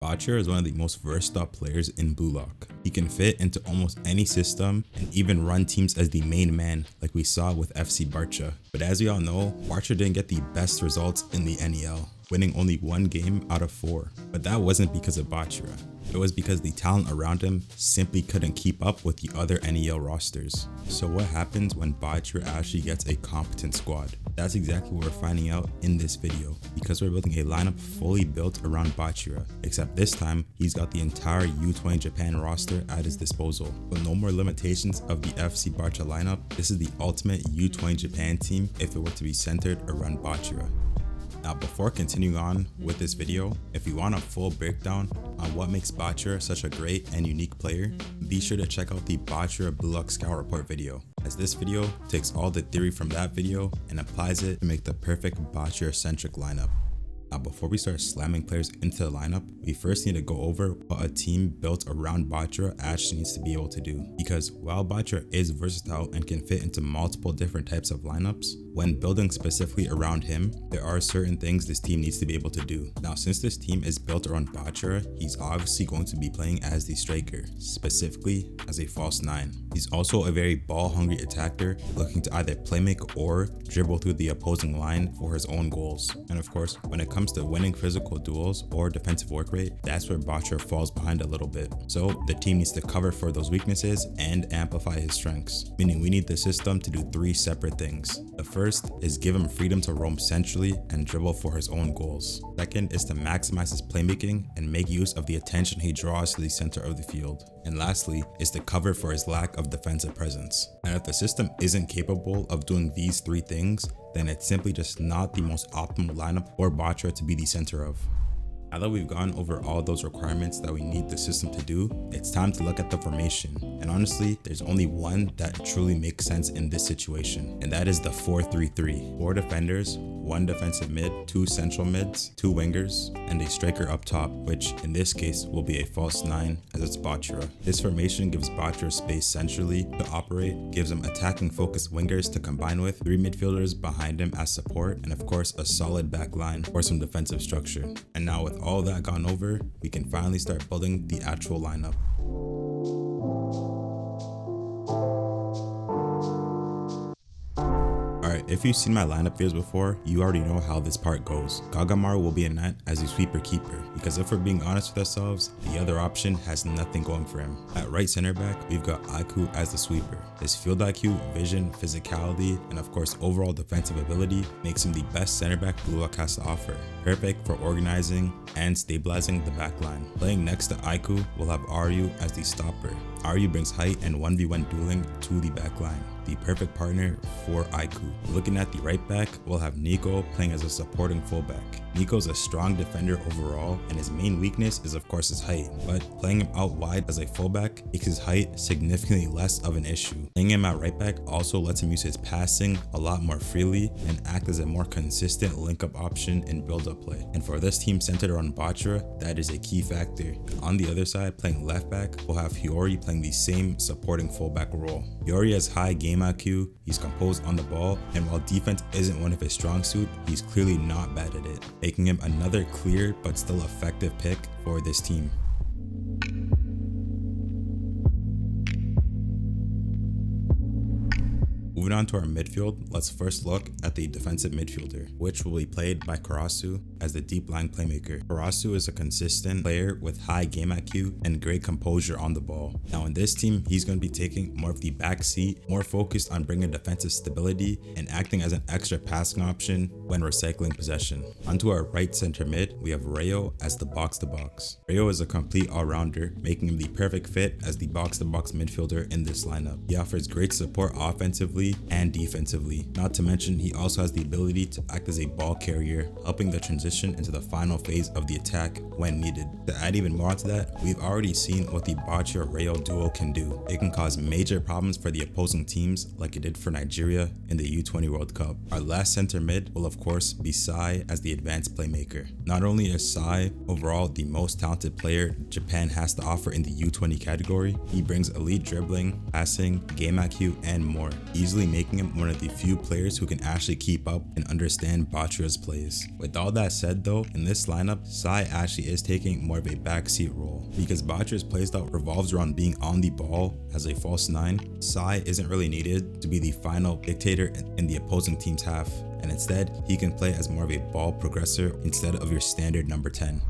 Bachira is one of the most versatile players in Blue Lock. He can fit into almost any system and even run teams as the main man like we saw with FC Barça. But as we all know, Bachira didn't get the best results in the NEL, winning only 1 game out of 4. But that wasn't because of Bachira. It was because the talent around him simply couldn't keep up with the other NEL rosters. So what happens when Bachira actually gets a competent squad? That's exactly what we're finding out in this video, because we're building a lineup fully built around Bachira, except this time he's got the entire U20 Japan roster at his disposal. With no more limitations of the FC Barça lineup, this is the ultimate U20 Japan team if it were to be centered around Bachira. Now, before continuing on with this video, if you want a full breakdown on what makes Bachira such a great and unique player, be sure to check out the Bachira Blue Lock Scout Report video, as this video takes all the theory from that video and applies it to make the perfect Bachira-centric lineup. Now, before we start slamming players into the lineup, we first need to go over what a team built around Bachira actually needs to be able to do. Because while Bachira is versatile and can fit into multiple different types of lineups, when building specifically around him, there are certain things this team needs to be able to do. Now, since this team is built around Bachira, he's obviously going to be playing as the striker, specifically as a false 9. He's also a very ball-hungry attacker, looking to either playmake or dribble through the opposing line for his own goals. And of course, when it comes to winning physical duels or defensive work rate, that's where Bachira falls behind a little bit. So the team needs to cover for those weaknesses and amplify his strengths, meaning we need the system to do 3 separate things. The first is give him freedom to roam centrally and dribble for his own goals. Second is to maximize his playmaking and make use of the attention he draws to the center of the field. And lastly is to cover for his lack of defensive presence. And if the system isn't capable of doing these 3 things, then it's simply just not the most optimal lineup for Bachira to be the center of. Now that we've gone over all those requirements that we need the system to do, it's time to look at the formation. And honestly, there's only one that truly makes sense in this situation, and that is the 4-3-3. 4 defenders, 1 defensive mid, 2 central mids, 2 wingers, and a striker up top, which in this case will be a false 9 as it's Bachira. This formation gives Bachira space centrally to operate, gives him attacking focused wingers to combine with, 3 midfielders behind him as support, and of course a solid back line for some defensive structure. And now with all that gone over, we can finally start building the actual lineup. Alright, if you've seen my lineup videos before, you already know how this part goes. Gagamaru will be in net as a sweeper keeper, because if we're being honest with ourselves, the other option has nothing going for him. At right center back, we've got Aiku as the sweeper. His field IQ, vision, physicality, and of course overall defensive ability makes him the best center back Blue Lock has to offer. Perfect for organizing and stabilizing the back line. Playing next to Aiku, we'll have Ryu as the stopper. Ryu brings height and 1v1 dueling to the back line, the perfect partner for Aiku. Looking at the right back, we'll have Nico playing as a supporting fullback. Nico's a strong defender overall, and his main weakness is of course his height, but playing him out wide as a fullback makes his height significantly less of an issue. Playing him at right back also lets him use his passing a lot more freely and act as a more consistent link-up option in build-up play. And for this team centered around Bachira, that is a key factor. On the other side, playing left back, we'll have Hiyori playing the same supporting fullback role. Hiyori has high game IQ, he's composed on the ball, and while defense isn't one of his strong suit, he's clearly not bad at it, making him another clear but still effective pick for this team. Moving on to our midfield, let's first look at the defensive midfielder, which will be played by Karasu as the deep line playmaker. Karasu is a consistent player with high game IQ and great composure on the ball. Now in this team, he's going to be taking more of the back seat, more focused on bringing defensive stability and acting as an extra passing option when recycling possession. Onto our right center mid, we have Rayo as the box-to-box. Rayo is a complete all-rounder, making him the perfect fit as the box-to-box midfielder in this lineup. He offers great support offensively and defensively. Not to mention, he also has the ability to act as a ball carrier, helping the transition into the final phase of the attack when needed. To add even more to that, we've already seen what the Bachira-Rayo duo can do. It can cause major problems for the opposing teams like it did for Nigeria in the U20 World Cup. Our last center mid will of course be Sai as the advanced playmaker. Not only is Sai overall the most talented player Japan has to offer in the U20 category, he brings elite dribbling, passing, game IQ, and more, easily making him one of the few players who can actually keep up and understand Bachira's plays. With all that said though, in this lineup, Sai actually is taking more of a backseat role. Because Bachira's playstyle revolves around being on the ball as a false 9, Sai isn't really needed to be the final dictator in the opposing team's half, and instead he can play as more of a ball progressor instead of your standard number 10.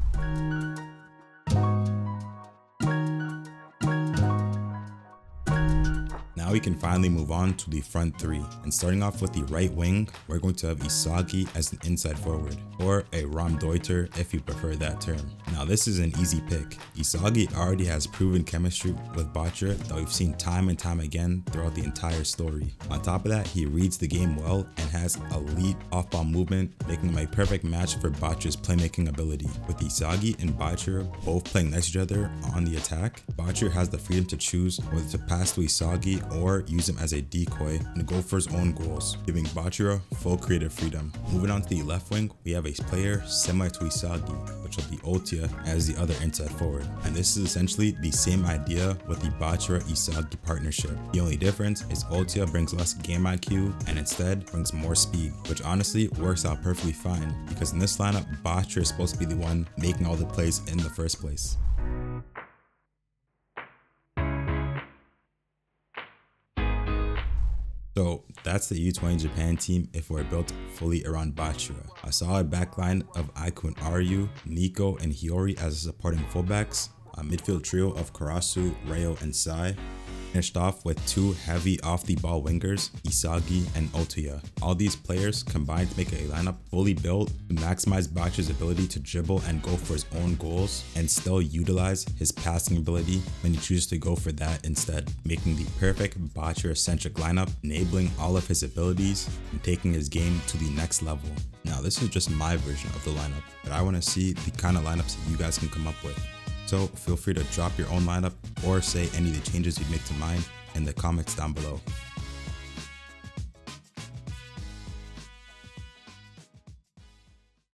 Now we can finally move on to the front three, and starting off with the right wing, we're going to have Isagi as an inside forward, or a Raumdeuter if you prefer that term. Now this is an easy pick. Isagi already has proven chemistry with Bachira that we've seen time and time again throughout the entire story. On top of that, he reads the game well and has elite off-ball movement, making him a perfect match for Bachira's playmaking ability. With Isagi and Bachira both playing next to each other on the attack, Bachira has the freedom to choose whether to pass to Isagi or use him as a decoy and go for his own goals, giving Bachira full creative freedom. Moving on to the left wing, we have a player similar to Isagi, which will be Otoya as the other inside forward. And this is essentially the same idea with the Bachira-Isagi partnership. The only difference is Otoya brings less game IQ and instead brings more speed, which honestly works out perfectly fine because in this lineup, Bachira is supposed to be the one making all the plays in the first place. So that's the U20 Japan team if we're built fully around Bachira. A solid backline of Aiku and Aryu, Nico and Hiyori as supporting fullbacks, a midfield trio of Karasu, Reo and Sai, finished off with two heavy off-the-ball wingers, Isagi and Otoya. All these players combined to make a lineup fully built to maximize Bachira's ability to dribble and go for his own goals and still utilize his passing ability when he chooses to go for that instead, making the perfect Bachira-centric lineup, enabling all of his abilities and taking his game to the next level. Now this is just my version of the lineup, but I want to see the kind of lineups that you guys can come up with. So feel free to drop your own lineup or say any of the changes you'd make to mine in the comments down below.